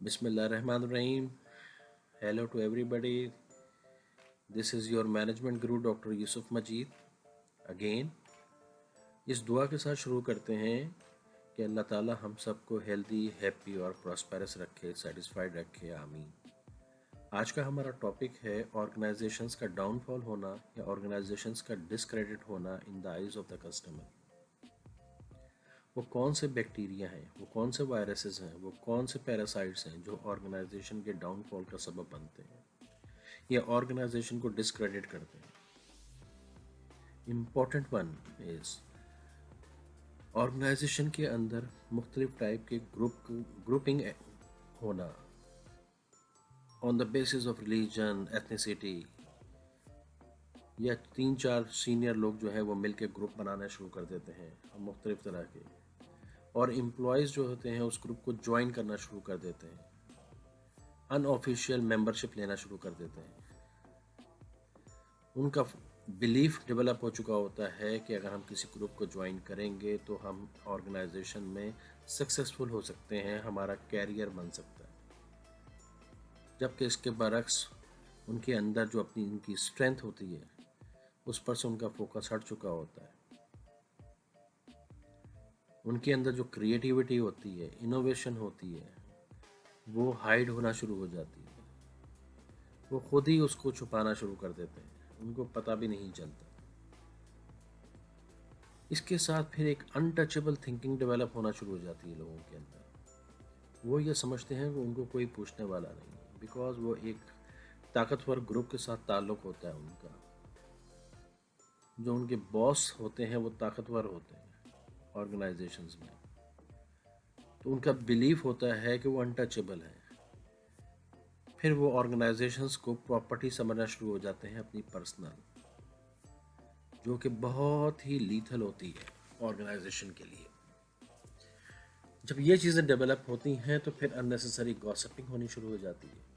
Bismillahirrahmanirrahim. Hello to everybody. This is your management guru Dr. Yusuf Majid. Again, इस दुआ के साथ शुरू करते हैं कि अल्लाह ताला हम सबको हेल्दी, हैप्पी और प्रॉस्पेरस रखे, सेटिस्फाइड रखे, आमीन। आज का हमारा टॉपिक है ऑर्गेनाइजेशंस का डाउनफॉल होना या ऑर्गेनाइजेशंस का डिसक्रेडिट होना in the eyes of the customer. वो कौन से बैक्टीरिया हैं, वो कौन से वायरसेस हैं, वो कौन से पैरासाइट्स हैं जो ऑर्गेनाइजेशन के डाउनफॉल का सबब बनते हैं या ऑर्गेनाइजेशन को डिसक्रेडिट करते हैं। इम्पॉर्टेंट वन इज ऑर्गेनाइजेशन के अंदर मुख्तलिफ टाइप के ग्रुपिंग होना on the basis of religion, ethnicity, या 3-4 सीनियर लोग जो है वो मिलके ग्रुप बनाना शुरू कर देते हैं मुख्तलिफ तरह के, और एम्प्लॉयज़ जो होते हैं उस ग्रुप को ज्वाइन करना शुरू कर देते हैं, अनऑफिशियल मेंबरशिप लेना शुरू कर देते हैं। उनका बिलीफ डेवलप हो चुका होता है कि अगर हम किसी ग्रुप को ज्वाइन करेंगे तो हम ऑर्गेनाइजेशन में सक्सेसफुल हो सकते हैं, हमारा कैरियर बन सकता है। जबकि इसके बरक्स उनके अंदर जो अपनी इनकी स्ट्रेंथ होती है उस पर से उनका फोकस हट चुका होता है। उनके अंदर जो क्रिएटिविटी होती है, इनोवेशन होती है, वो हाइड होना शुरू हो जाती है। वो खुद ही उसको छुपाना शुरू कर देते हैं, उनको पता भी नहीं चलता। इसके साथ फिर एक अनटचेबल थिंकिंग डेवलप होना शुरू हो जाती है लोगों के अंदर। वो ये समझते हैं कि उनको कोई पूछने वाला नहीं है, बिकॉज वो एक ताकतवर ग्रुप के साथ ताल्लुक़ होता है उनका। जो उनके बॉस होते हैं वो ताकतवर होते हैं ऑर्गेनाइजेशंस में, तो उनका बिलीफ होता है कि वो अनटचेबल है। फिर वो ऑर्गेनाइजेशंस को प्रॉपर्टी समझना शुरू हो जाते हैं अपनी पर्सनल, जो कि बहुत ही लीथल होती है ऑर्गेनाइजेशन के लिए। जब ये चीज़ें डेवलप होती हैं तो फिर अननेसेसरी गॉसिपिंग होनी शुरू हो जाती है।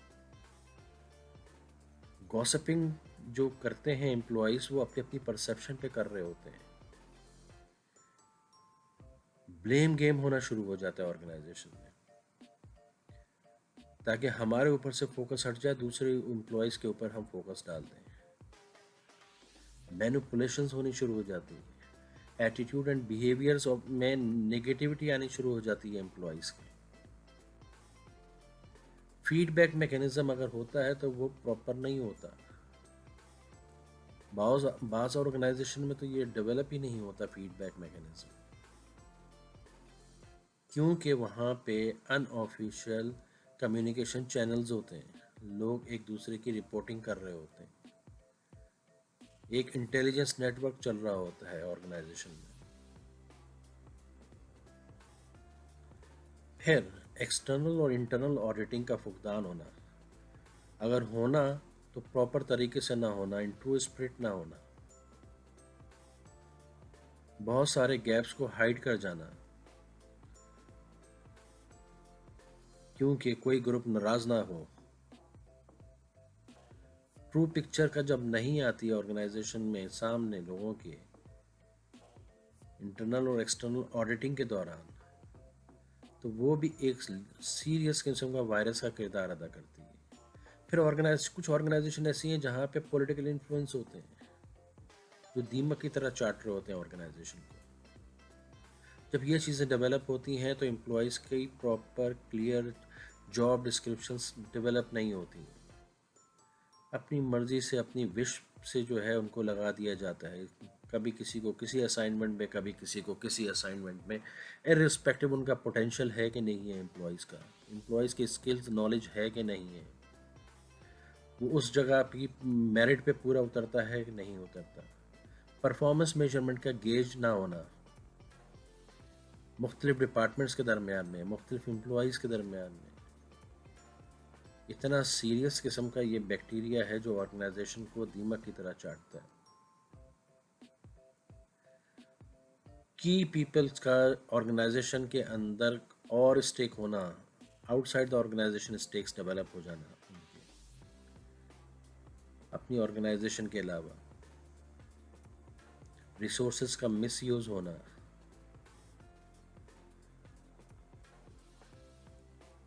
गॉसिपिंग जो करते हैं एम्प्लॉयज़ वो अपनी अपनी परसेप्शन पे कर रहे होते हैं। ब्लेम गेम होना शुरू हो जाता है ऑर्गेनाइजेशन में, ताकि हमारे ऊपर से फोकस हट जाए, दूसरे एम्प्लॉयज़ के ऊपर हम फोकस डाल दें। मैनिपुलेशंस होनी शुरू हो जाती है, एटीट्यूड एंड बिहेवियर्स में नेगेटिविटी आनी शुरू हो जाती है एम्प्लॉयज़ की। फीडबैक मैकेनिज्म अगर होता है तो वो प्रॉपर नहीं होता। बाज़ ऑर्गेनाइजेशन में तो ये डेवलप ही नहीं होता फीडबैक मैकेनिज्म, क्योंकि वहाँ पे अनऑफिशियल कम्युनिकेशन चैनल्स होते हैं, लोग एक दूसरे की रिपोर्टिंग कर रहे होते हैं, एक इंटेलिजेंस नेटवर्क चल रहा होता है ऑर्गेनाइजेशन में। फिर एक्सटर्नल और इंटरनल ऑडिटिंग का फुकदान होना, अगर होना तो प्रॉपर तरीके से ना होना, इन ट्रू स्पिरिट ना होना, बहुत सारे गैप्स को हाइड कर जाना क्योंकि कोई ग्रुप नाराज ना हो। ट्रू पिक्चर का जब नहीं आती ऑर्गेनाइजेशन में सामने लोगों के, इंटरनल और एक्सटर्नल ऑडिटिंग के दौरान, तो वो भी एक सीरियस किस्म का वायरस का किरदार अदा करती है। फिर कुछ ऑर्गेनाइजेशन ऐसी हैं जहाँ पे पॉलिटिकल इन्फ्लुएंस होते हैं, जो दीमक की तरह चाट रहे होते हैं ऑर्गेनाइजेशन को। जब ये चीज़ें डेवलप होती हैं तो एम्प्लॉयज़ की proper clear job descriptions develop नहीं होती हैं। अपनी मर्ज़ी से, अपनी विश से जो है उनको लगा दिया जाता है, कभी किसी को किसी असाइनमेंट में, कभी किसी को किसी असाइनमेंट में, इर्रिस्पेक्टिव उनका पोटेंशियल है कि नहीं है एम्प्लॉयज़ की स्किल्स नॉलेज है कि नहीं है, वो उस जगह की मेरिट पे पूरा उतरता है कि नहीं उतरता। परफॉर्मेंस मेजरमेंट का गेज ना होना मुख्तलिफ डिपार्टमेंट्स के दरमियान में, मुख्तलिफ एम्प्लॉयज़ के दरमियान में, इतना सीरियस किस्म का ये बैक्टीरिया है जो ऑर्गेनाइजेशन को दीमक की तरह चाटता है। की पीपल्स का ऑर्गेनाइजेशन के अंदर और स्टेक होना, outside the organisation stakes develop हो जाना उनके, अपनी ऑर्गेनाइजेशन के अलावा रिसोर्सेज का मिसयूज होना,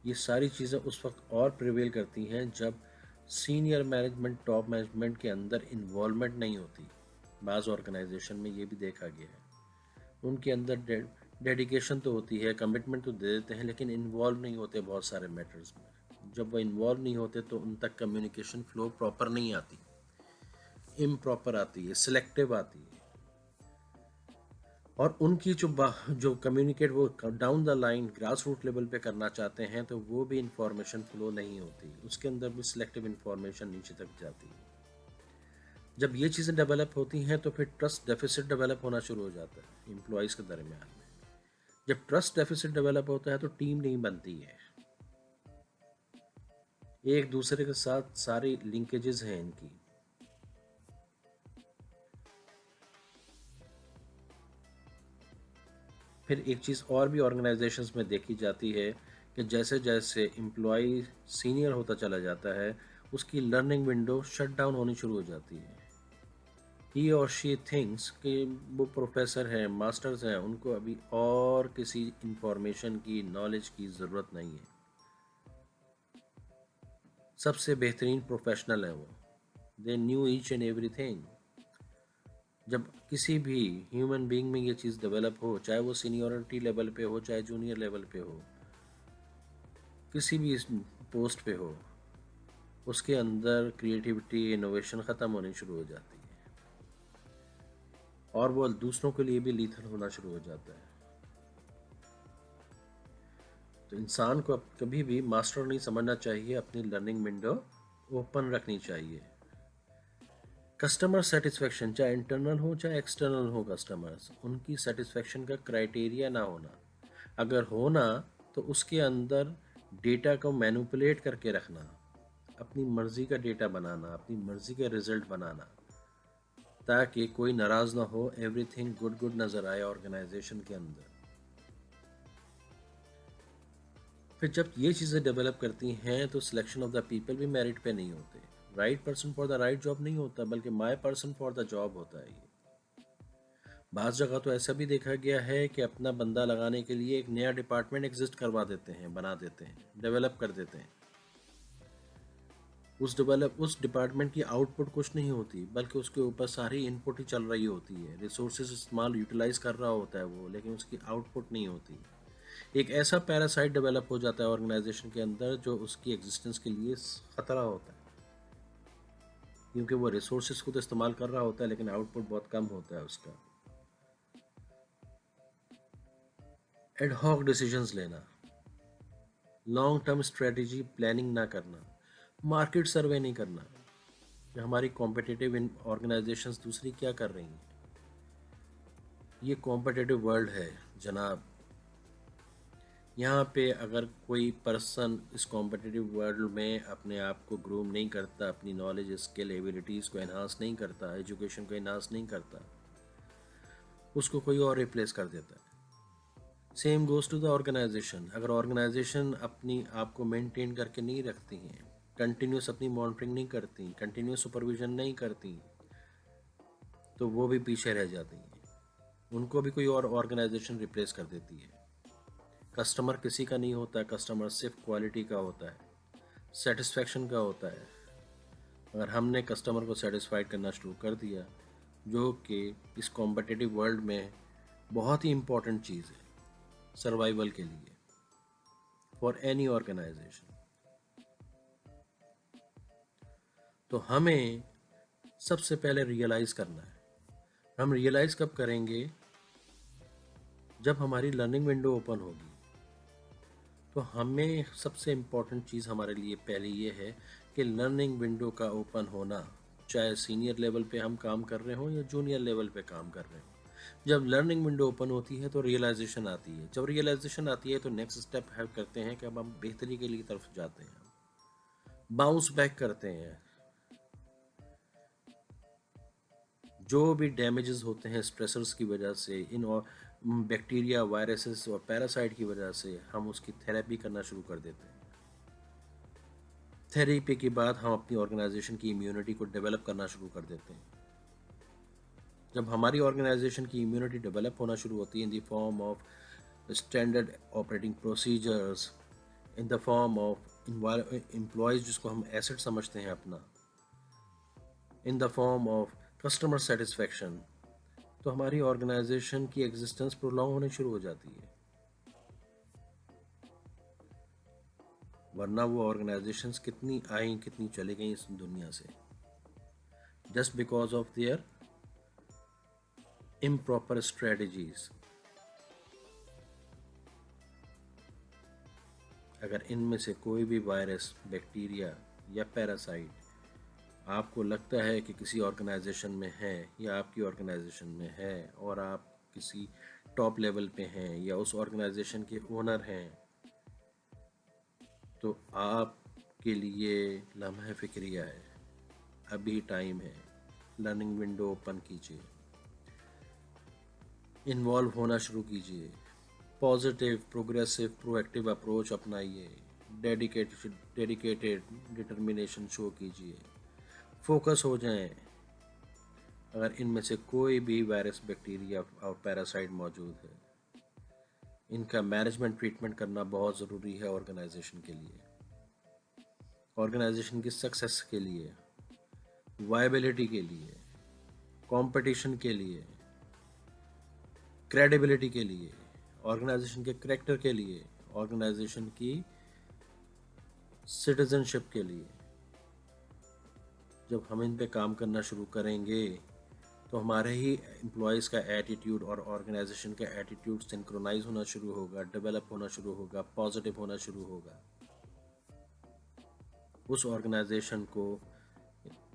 ये सारी चीज़ें उस वक्त और प्रिवेल करती हैं जब सीनियर मैनेजमेंट, टॉप मैनेजमेंट के अंदर इन्वॉल्वमेंट नहीं होती। बाज़ ऑर्गेनाइजेशन में ये भी देखा गया है, उनके अंदर डेडिकेशन तो होती है, कमिटमेंट तो दे देते हैं, लेकिन इन्वॉल्व नहीं होते बहुत सारे मैटर्स में। जब वो इन्वॉल्व नहीं होते तो उन तक कम्युनिकेशन फ्लो प्रॉपर नहीं आती, इम्प्रॉपर आती है, सिलेक्टिव आती है। और उनकी जो कम्युनिकेट वो down the line grass root level पे करना चाहते हैं, तो वो भी इंफॉर्मेशन फ्लो नहीं होती, उसके अंदर भी सिलेक्टिव इंफॉर्मेशन नीचे तक जाती है। जब ये चीज़ें डेवलप होती हैं तो फिर ट्रस्ट डेफिसिट डेवलप होना शुरू हो जाता है एम्प्लॉयज़ के दरमियान में। जब ट्रस्ट डेफिसिट डेवलप होता है तो टीम नहीं बनती है, एक दूसरे के साथ सारी लिंकेजेस हैं इनकी। फिर एक चीज़ और भी ऑर्गेनाइजेशंस में देखी जाती है कि जैसे जैसे एम्प्लॉय सीनियर होता चला जाता है, उसकी लर्निंग विंडो शट डाउन होनी शुरू हो जाती है। ही और शी थिंक्स कि वो प्रोफेसर हैं, मास्टर्स हैं, उनको अभी और किसी इंफॉर्मेशन की, नॉलेज की ज़रूरत नहीं है। सबसे बेहतरीन प्रोफेशनल है वो, they knew each and everything. जब किसी भी ह्यूमन बीइंग में ये चीज़ डेवलप हो, चाहे वो सीनियरिटी लेवल पे हो, चाहे जूनियर लेवल पे हो, किसी भी पोस्ट पे हो, उसके अंदर क्रिएटिविटी, इनोवेशन ख़त्म होनी शुरू हो जाती है और वो दूसरों के लिए भी लीथल होना शुरू हो जाता है। तो इंसान को अब कभी भी मास्टर नहीं समझना चाहिए, अपनी लर्निंग विंडो ओपन रखनी चाहिए। कस्टमर सेटिस्फेक्शन, चाहे इंटरनल हो चाहे एक्सटर्नल हो, कस्टमर्स उनकी सेटिस्फेक्शन का क्राइटेरिया ना होना, अगर होना तो उसके अंदर डेटा को मैनिपुलेट करके रखना, अपनी मर्ज़ी का डेटा बनाना, अपनी मर्ज़ी का रिज़ल्ट बनाना, ताकि कोई नाराज़ ना हो, एवरीथिंग गुड गुड नज़र आए ऑर्गेनाइजेशन के अंदर। फिर जब ये चीज़ें डेवलप करती हैं तो सिलेक्शन ऑफ द पीपल भी मेरिट पे नहीं होते, right person for the right job नहीं होता, बल्कि माई पर्सन फॉर द जॉब होता है। ये बाज़ जगह तो ऐसा भी देखा गया है कि अपना बंदा लगाने के लिए एक नया डिपार्टमेंट एग्जिस्ट करवा देते हैं, बना देते हैं, डेवलप कर देते हैं। उस डिपार्टमेंट की आउटपुट कुछ नहीं होती, बल्कि उसके ऊपर सारी इनपुट ही चल रही होती है, रिसोर्सेज इस्तेमाल यूटिलाइज कर रहा होता है वो, लेकिन उसकी आउटपुट नहीं होती। एक ऐसा पैरासाइट डेवलप हो जाता है ऑर्गेनाइजेशन के अंदर जो उसकी एग्जिस्टेंस के लिए खतरा होता है, क्योंकि वो रिसोर्सेज को तो इस्तेमाल कर रहा होता है लेकिन आउटपुट बहुत कम होता है उसका। एडहॉक डिसीजंस लेना, लॉन्ग टर्म स्ट्रेटजी प्लानिंग ना करना, मार्केट सर्वे नहीं करना कि हमारी कॉम्पिटिटिव ऑर्गेनाइजेशंस दूसरी क्या कर रही हैं। ये कॉम्पिटिटिव वर्ल्ड है जनाब, यहाँ पे अगर कोई पर्सन इस कॉम्पिटिटिव वर्ल्ड में अपने आप को ग्रूम नहीं करता, अपनी नॉलेज, स्किल, एबिलिटीज़ को एनहांस नहीं करता, एजुकेशन को एनहांस नहीं करता, उसको कोई और रिप्लेस कर देता है। Same goes to the organisation, अगर ऑर्गेनाइजेशन अपनी आप को मेंटेन करके नहीं रखती हैं, कंटिन्यूस अपनी मॉनिटरिंग नहीं करती, कंटिन्यूस सुपरविजन नहीं करती, तो वो भी पीछे रह जाती हैं, उनको भी कोई और ऑर्गेनाइजेशन रिप्लेस कर देती है। कस्टमर किसी का नहीं होता, कस्टमर सिर्फ क्वालिटी का होता है, सेटिस्फेक्शन का होता है। अगर हमने कस्टमर को सेटिस्फाइड करना शुरू कर दिया, जो कि इस कॉम्पिटिटिव वर्ल्ड में बहुत ही इम्पोर्टेंट चीज़ है सर्वाइवल के लिए, फॉर एनी ऑर्गेनाइजेशन, तो हमें सबसे पहले रियलाइज़ करना है। हम रियलाइज़ कब करेंगे? जब हमारी लर्निंग विंडो ओपन होगी। तो हमें सबसे इम्पॉर्टेंट चीज़ हमारे लिए पहले ये है कि लर्निंग विंडो का ओपन होना, चाहे सीनियर लेवल पे हम काम कर रहे हों या जूनियर लेवल पे काम कर रहे हों। जब लर्निंग विंडो ओपन होती है तो रियलाइजेशन आती है, जब रियलाइजेशन आती है तो नेक्स्ट स्टेप है करते हैं कि अब हम बेहतरी के लिए तरफ जाते हैं, बाउंस बैक करते हैं। जो भी डैमेजेस होते हैं स्ट्रेसर्स की वजह से, इन और बैक्टीरिया, वायरसेस और पैरासाइट की वजह से, हम उसकी थेरेपी करना शुरू कर देते हैं। थेरेपी के बाद हम अपनी ऑर्गेनाइजेशन की इम्यूनिटी को डेवलप करना शुरू कर देते हैं। जब हमारी ऑर्गेनाइजेशन की इम्यूनिटी डेवलप होना शुरू होती है in the form of standard operating procedures, in the form of employees जिसको हम एसेट समझते हैं अपना, in the form of customer satisfaction, तो हमारी ऑर्गेनाइजेशन की एग्जिस्टेंस प्रोलॉन्ग होनी शुरू हो जाती है। वरना वो ऑर्गेनाइजेशंस कितनी आई कितनी चली गई इस दुनिया से, just because of their improper strategies। अगर इनमें से कोई भी वायरस, बैक्टीरिया या पैरासाइट आपको लगता है कि किसी ऑर्गेनाइजेशन में है या आपकी ऑर्गेनाइजेशन में है और आप किसी टॉप लेवल पे हैं या उस ऑर्गेनाइजेशन के ओनर हैं, तो आपके लिए लम्हा फिक्रिया है, अभी टाइम है, लर्निंग विंडो ओपन कीजिए, इन्वॉल्व होना शुरू कीजिए, पॉजिटिव, प्रोग्रेसिव, प्रोएक्टिव अप्रोच अपनाइए, डेडिकेटेड डिटर्मिनेशन शो कीजिए, फोकस हो जाएं। अगर इनमें से कोई भी वायरस, बैक्टीरिया और पैरासाइट मौजूद है, इनका मैनेजमेंट ट्रीटमेंट करना बहुत ज़रूरी है ऑर्गेनाइजेशन के लिए, ऑर्गेनाइजेशन की सक्सेस के लिए, वायबिलिटी के लिए, कंपटीशन के लिए, क्रेडिबिलिटी के लिए, ऑर्गेनाइजेशन के करेक्टर के लिए, ऑर्गेनाइजेशन की सिटीजनशिप के लिए। जब हम इन पे काम करना शुरू करेंगे तो हमारे ही एम्प्लॉयज़ का एटीट्यूड और ऑर्गेनाइजेशन का एटीट्यूड सिंक्रोनाइज होना शुरू होगा, डेवलप होना शुरू होगा, पॉजिटिव होना शुरू होगा। उस ऑर्गेनाइजेशन को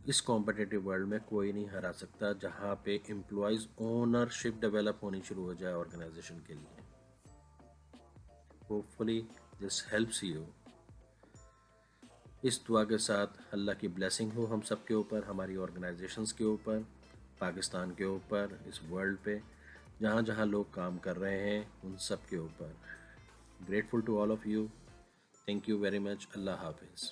इस कॉम्पिटिटिव वर्ल्ड में कोई नहीं हरा सकता जहाँ पे एम्प्लॉयज़ ओनरशिप डेवलप होनी शुरू हो जाए ऑर्गेनाइजेशन के लिए। Hopefully this helps you. इस दुआ के साथ अल्लाह की ब्लेसिंग हो हम सब के ऊपर, हमारी ऑर्गेनाइजेशंस के ऊपर, पाकिस्तान के ऊपर, इस वर्ल्ड पे जहाँ जहाँ लोग काम कर रहे हैं उन सब के ऊपर। Grateful to all of you. Thank you very much. अल्लाह हाफिज़।